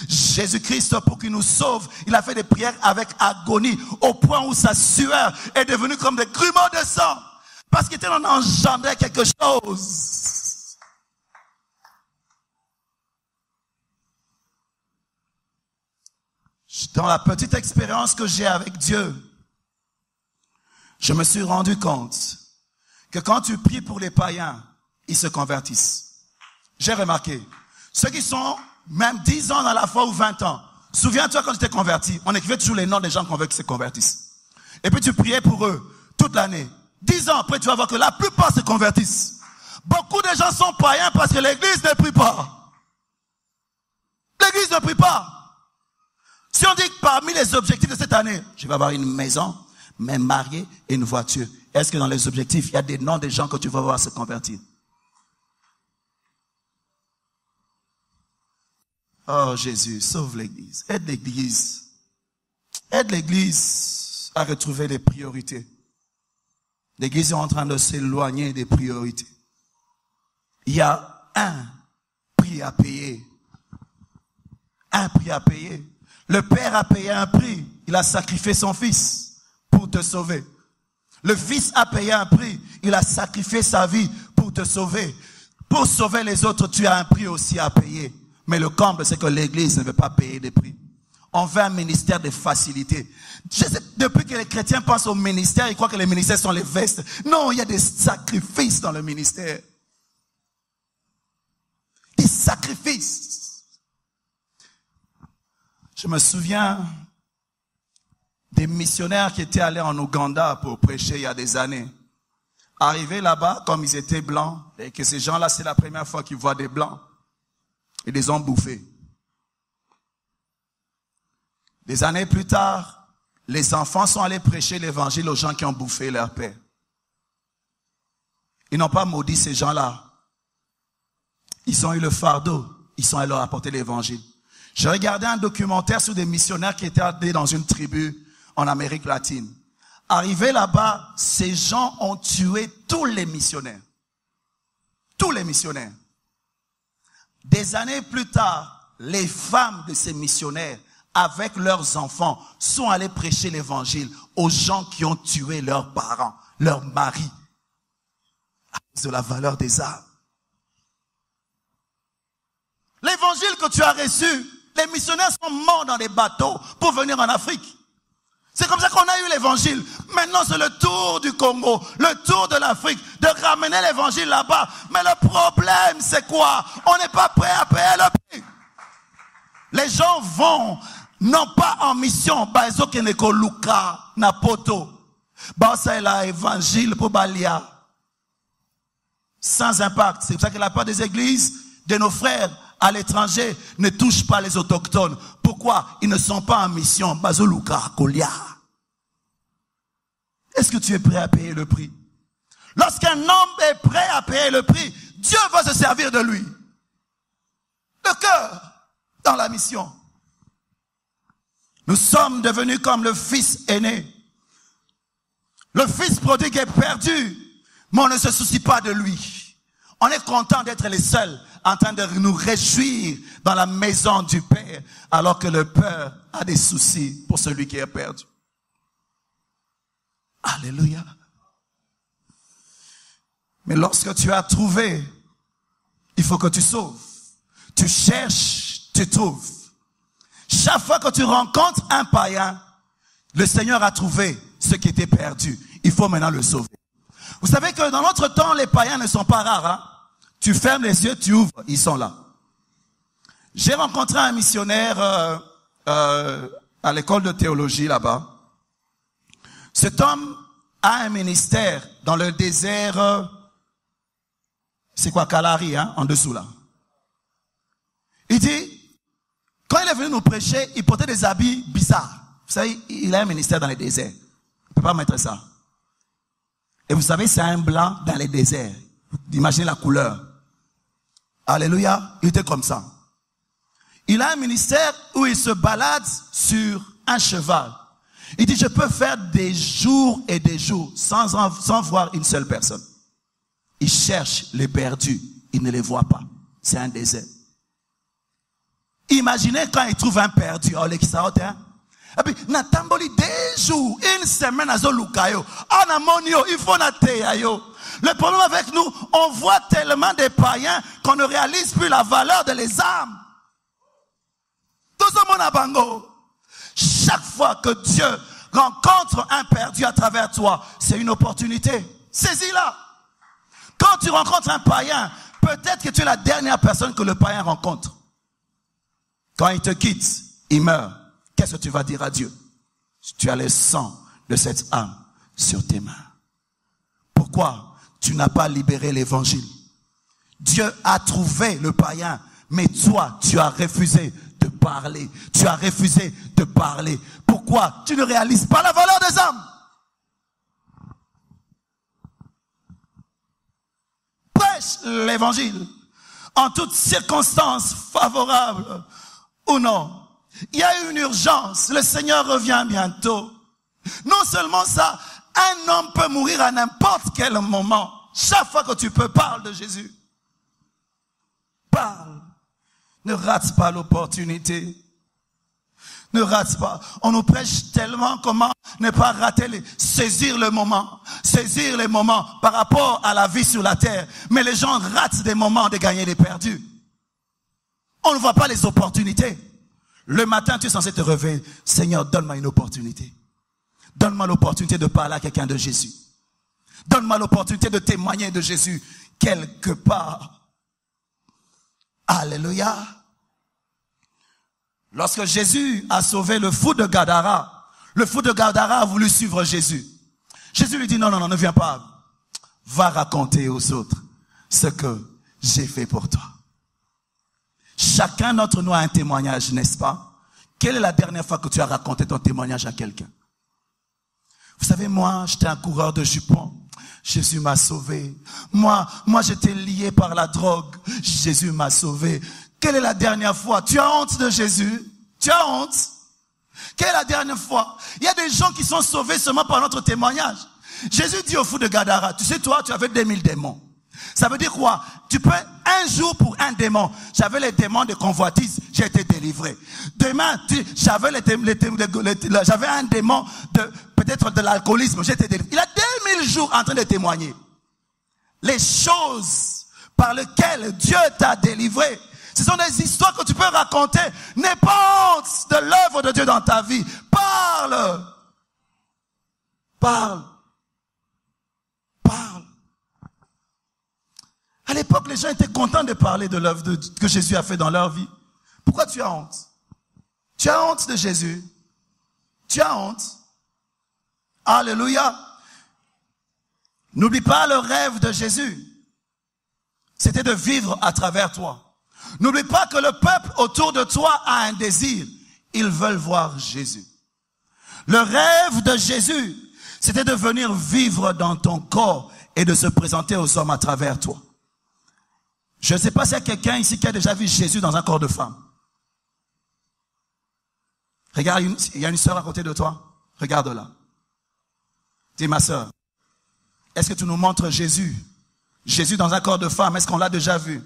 Jésus-Christ, pour qu'il nous sauve, il a fait des prières avec agonie, au point où sa sueur est devenue comme des grumeaux de sang, parce qu'il en engendrait quelque chose. Dans la petite expérience que j'ai avec Dieu, je me suis rendu compte que quand tu pries pour les païens, ils se convertissent. J'ai remarqué, ceux qui sont même 10 ans dans la foi ou 20 ans. Souviens-toi quand tu t'es converti, on écrivait toujours les noms des gens qu'on veut qui se convertissent. Et puis tu priais pour eux toute l'année. 10 ans après, tu vas voir que la plupart se convertissent. Beaucoup de gens sont païens parce que l'église ne prie pas. L'église ne prie pas. Si on dit que parmi les objectifs de cette année, je vais avoir une maison, me marier et une voiture. Est-ce que dans les objectifs, il y a des noms des gens que tu vas voir se convertir? Oh Jésus, sauve l'église. Aide l'église. Aide l'église à retrouver les priorités. L'église est en train de s'éloigner des priorités. Il y a un prix à payer. Un prix à payer. Le Père a payé un prix. Il a sacrifié son Fils pour te sauver. Le Fils a payé un prix. Il a sacrifié sa vie pour te sauver. Pour sauver les autres, tu as un prix aussi à payer. Mais le comble, c'est que l'Église ne veut pas payer des prix. On veut un ministère de facilité. Je sais, depuis que les chrétiens pensent au ministère, ils croient que les ministères sont les vestes. Non, il y a des sacrifices dans le ministère. Des sacrifices. Je me souviens des missionnaires qui étaient allés en Ouganda pour prêcher il y a des années. Arrivés là-bas, comme ils étaient blancs, et que ces gens-là, c'est la première fois qu'ils voient des blancs, ils les ont bouffés. Des années plus tard, les enfants sont allés prêcher l'évangile aux gens qui ont bouffé leur père. Ils n'ont pas maudit ces gens-là. Ils ont eu le fardeau. Ils sont allés leur apporter l'évangile. J'ai regardé un documentaire sur des missionnaires qui étaient allés dans une tribu en Amérique latine. Arrivés là-bas, ces gens ont tué tous les missionnaires. Tous les missionnaires. Des années plus tard, les femmes de ces missionnaires, avec leurs enfants, sont allés prêcher l'évangile aux gens qui ont tué leurs parents, leurs maris, à cause de la valeur des âmes. L'évangile que tu as reçu, les missionnaires sont morts dans des bateaux pour venir en Afrique. C'est comme ça qu'on a eu l'évangile. Maintenant, c'est le tour du Congo, le tour de l'Afrique, de ramener l'évangile là-bas. Mais le problème, c'est quoi? On n'est pas prêt à payer le prix. Les gens vont, non pas en mission, bazo keneko luka na poto. Basa la évangile pour balia. Sans impact. C'est pour ça que la part des églises de nos frères à l'étranger ne touchent pas les autochtones. Pourquoi? Ils ne sont pas en mission. Bazo luka kolia. Est-ce que tu es prêt à payer le prix? Lorsqu'un homme est prêt à payer le prix, Dieu va se servir de lui. Le cœur dans la mission. Nous sommes devenus comme le fils aîné. Le fils prodigue est perdu, mais on ne se soucie pas de lui. On est content d'être les seuls en train de nous réjouir dans la maison du Père, alors que le Père a des soucis pour celui qui est perdu. Alléluia. Mais lorsque tu as trouvé, il faut que tu sauves. Tu cherches, tu trouves. Chaque fois que tu rencontres un païen, le Seigneur a trouvé ce qui était perdu. Il faut maintenant le sauver. Vous savez que dans notre temps, les païens ne sont pas rares. Hein? Tu fermes les yeux, tu ouvres, ils sont là. J'ai rencontré un missionnaire à l'école de théologie là-bas. Cet homme a un ministère dans le désert, c'est quoi, Kalahari, hein, en dessous là. Il dit, quand il est venu nous prêcher, il portait des habits bizarres. Vous savez, il a un ministère dans les déserts. Il ne peut pas mettre ça. Et vous savez, c'est un blanc dans les déserts. Imaginez la couleur. Alléluia, il était comme ça. Il a un ministère où il se balade sur un cheval. Il dit, je peux faire des jours et des jours sans voir une seule personne. Il cherche les perdus. Il ne les voit pas. C'est un désert. Imaginez quand il trouve un perdu. Oh, les qui s'arrêtent, hein? Et puis, natamboli des jours, une semaine à Zolukayo. Anamonio, il faut nateyayo. Le problème avec nous, on voit tellement des païens qu'on ne réalise plus la valeur de les âmes. Tout ce monde à Bango. Chaque fois que Dieu rencontre un perdu à travers toi, c'est une opportunité. Saisis-la. Quand tu rencontres un païen, peut-être que tu es la dernière personne que le païen rencontre. Quand il te quitte, il meurt. Qu'est-ce que tu vas dire à Dieu? Tu as le sang de cette âme sur tes mains. Pourquoi tu n'as pas libéré l'évangile? Dieu a trouvé le païen, mais toi, tu as refusé de parler. Tu as refusé de parler. Pourquoi? Tu ne réalises pas la valeur des âmes. Prêche l'évangile en toutes circonstances favorables. ou non? Il y a une urgence. Le Seigneur revient bientôt. Non seulement ça, un homme peut mourir à n'importe quel moment. Chaque fois que tu peux, parle de Jésus. Parle. Ne rate pas l'opportunité. Ne rate pas. On nous prêche tellement comment ne pas rater, saisir le moment. Saisir les moments par rapport à la vie sur la terre. Mais les gens ratent des moments de gagner des perdus. On ne voit pas les opportunités. Le matin, tu es censé te réveiller. Seigneur, donne-moi une opportunité. Donne-moi l'opportunité de parler à quelqu'un de Jésus. Donne-moi l'opportunité de témoigner de Jésus quelque part. Alléluia. Lorsque Jésus a sauvé le fou de Gadara, le fou de Gadara a voulu suivre Jésus. Jésus lui dit non, ne viens pas. Va raconter aux autres ce que j'ai fait pour toi. Chacun d'entre nous a un témoignage, n'est-ce pas? Quelle est la dernière fois que tu as raconté ton témoignage à quelqu'un? Vous savez, moi, j'étais un coureur de jupons. Jésus m'a sauvé. Moi, j'étais lié par la drogue. Jésus m'a sauvé. Quelle est la dernière fois? Tu as honte de Jésus? Tu as honte? Quelle est la dernière fois? Il y a des gens qui sont sauvés seulement par notre témoignage. Jésus dit au fou de Gadara, tu sais, toi, tu avais 2000 démons. Ça veut dire quoi? Tu peux un jour pour un démon. J'avais les démons de convoitise, j'ai été délivré. Demain, j'avais j'avais un démon peut-être de l'alcoolisme, j'ai été délivré. Il a 2000 jours en train de témoigner. Les choses par lesquelles Dieu t'a délivré, ce sont des histoires que tu peux raconter. N'aie pas honte de l'œuvre de Dieu dans ta vie. Parle. Parle. Parle. À l'époque, les gens étaient contents de parler de l'œuvre que Jésus a fait dans leur vie. Pourquoi tu as honte? Tu as honte de Jésus? Tu as honte? Alléluia. N'oublie pas le rêve de Jésus. C'était de vivre à travers toi. N'oublie pas que le peuple autour de toi a un désir. Ils veulent voir Jésus. Le rêve de Jésus, c'était de venir vivre dans ton corps et de se présenter aux hommes à travers toi. Je ne sais pas s'il y a quelqu'un ici qui a déjà vu Jésus dans un corps de femme. Regarde, il y a une sœur à côté de toi. Regarde-la. Dis, ma sœur, est-ce que tu nous montres Jésus? Jésus dans un corps de femme, est-ce qu'on l'a déjà vu?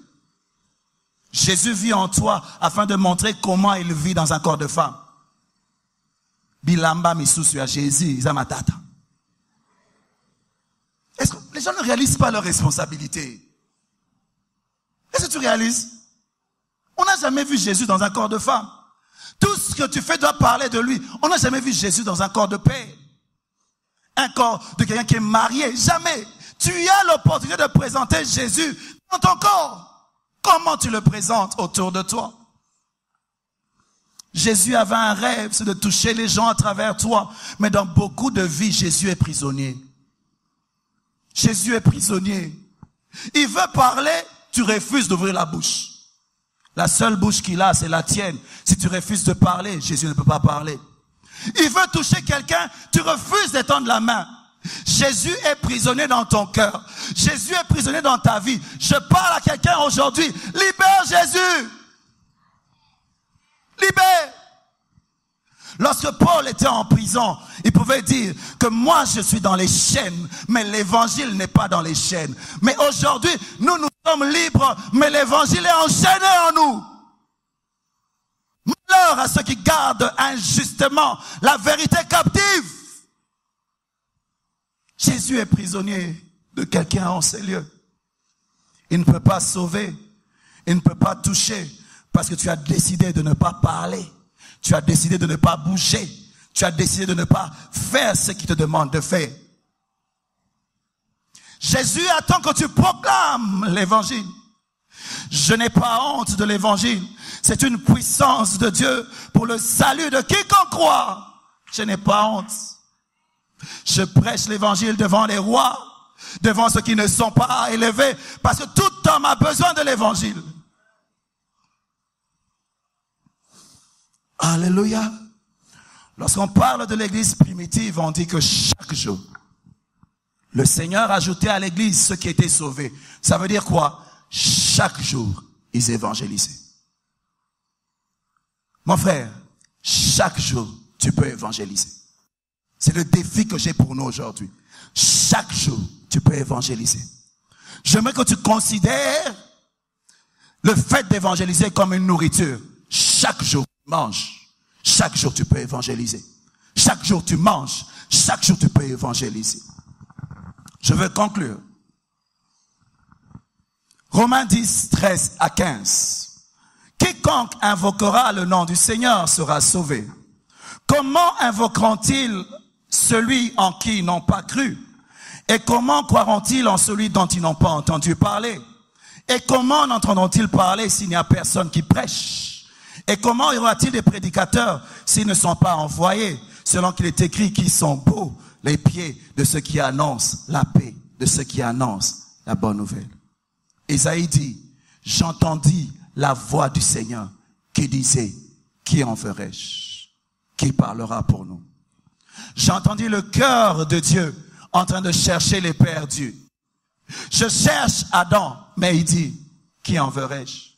Jésus vit en toi afin de montrer comment il vit dans un corps de femme. Bilamba misusu à Jésus, Isamatata. Est-ce que les gens ne réalisent pas leurs responsabilités? Est-ce que tu réalises? On n'a jamais vu Jésus dans un corps de femme. Tout ce que tu fais doit parler de lui. On n'a jamais vu Jésus dans un corps de paix. Un corps de quelqu'un qui est marié. Jamais. Tu as l'opportunité de présenter Jésus dans ton corps. Comment tu le présentes autour de toi? Jésus avait un rêve, c'est de toucher les gens à travers toi. Mais dans beaucoup de vies, Jésus est prisonnier. Jésus est prisonnier. Il veut parler, tu refuses d'ouvrir la bouche. La seule bouche qu'il a, c'est la tienne. Si tu refuses de parler, Jésus ne peut pas parler. Il veut toucher quelqu'un, tu refuses d'étendre la main. Jésus est prisonnier dans ton cœur. Jésus est prisonnier dans ta vie. Je parle à quelqu'un aujourd'hui. Libère Jésus. Libère. Lorsque Paul était en prison, il pouvait dire que moi je suis dans les chaînes, mais l'évangile n'est pas dans les chaînes. Mais aujourd'hui, nous sommes libres, mais l'évangile est enchaîné en nous. Malheur à ceux qui gardent injustement la vérité captive. Jésus est prisonnier de quelqu'un en ces lieux. Il ne peut pas sauver, il ne peut pas toucher, parce que tu as décidé de ne pas parler. Tu as décidé de ne pas bouger. Tu as décidé de ne pas faire ce qu'il te demande de faire. Jésus attend que tu proclames l'évangile. Je n'ai pas honte de l'évangile. C'est une puissance de Dieu pour le salut de quiconque croit. Je n'ai pas honte. Je prêche l'évangile devant les rois, devant ceux qui ne sont pas élevés, parce que tout homme a besoin de l'évangile. Alléluia. Lorsqu'on parle de l'église primitive, on dit que chaque jour, le Seigneur ajoutait à l'église ceux qui étaient sauvés. Ça veut dire quoi? Chaque jour, ils évangélisaient. Mon frère, chaque jour, tu peux évangéliser. C'est le défi que j'ai pour nous aujourd'hui. Chaque jour, tu peux évangéliser. J'aimerais que tu considères le fait d'évangéliser comme une nourriture. Chaque jour, tu manges. Chaque jour, tu peux évangéliser. Chaque jour, tu manges. Chaque jour, tu peux évangéliser. Je veux conclure. Romains 10, 13 à 15. Quiconque invoquera le nom du Seigneur sera sauvé. Comment invoqueront-ils celui en qui ils n'ont pas cru? Et comment croiront-ils en celui dont ils n'ont pas entendu parler? Et comment n'entendront-ils parler s'il n'y a personne qui prêche? Et comment y aura-t-il des prédicateurs s'ils ne sont pas envoyés? Selon qu'il est écrit qu'ils sont beaux les pieds de ceux qui annoncent la paix, de ceux qui annoncent la bonne nouvelle. Isaïe dit, j'entendis la voix du Seigneur qui disait, qui enverrai-je? Qui parlera pour nous? J'entendis le cœur de Dieu en train de chercher les perdus. Je cherche Adam, mais il dit, qui enverrai-je?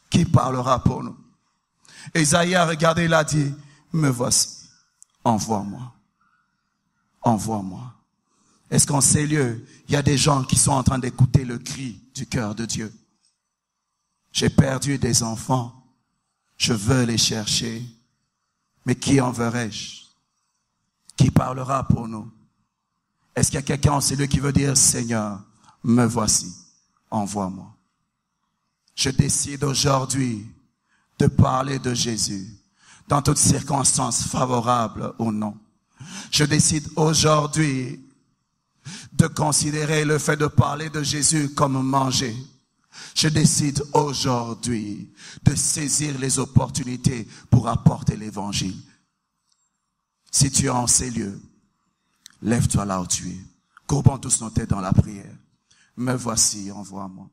Qui parlera pour nous? Isaïe a regardé, il a dit, me voici, envoie-moi. Envoie-moi. Est-ce qu'en ces lieux, il y a des gens qui sont en train d'écouter le cri du cœur de Dieu? J'ai perdu des enfants, je veux les chercher, mais qui enverrai-je? Qui parlera pour nous? Est-ce qu'il y a quelqu'un en ces lieux qui veut dire, Seigneur, me voici, envoie-moi? Je décide aujourd'hui de parler de Jésus dans toutes circonstances favorables ou non. Je décide aujourd'hui de considérer le fait de parler de Jésus comme manger. Je décide aujourd'hui de saisir les opportunités pour apporter l'évangile. Si tu es en ces lieux, lève-toi là où tu es. Courbons tous nos têtes dans la prière. Me voici, envoie-moi.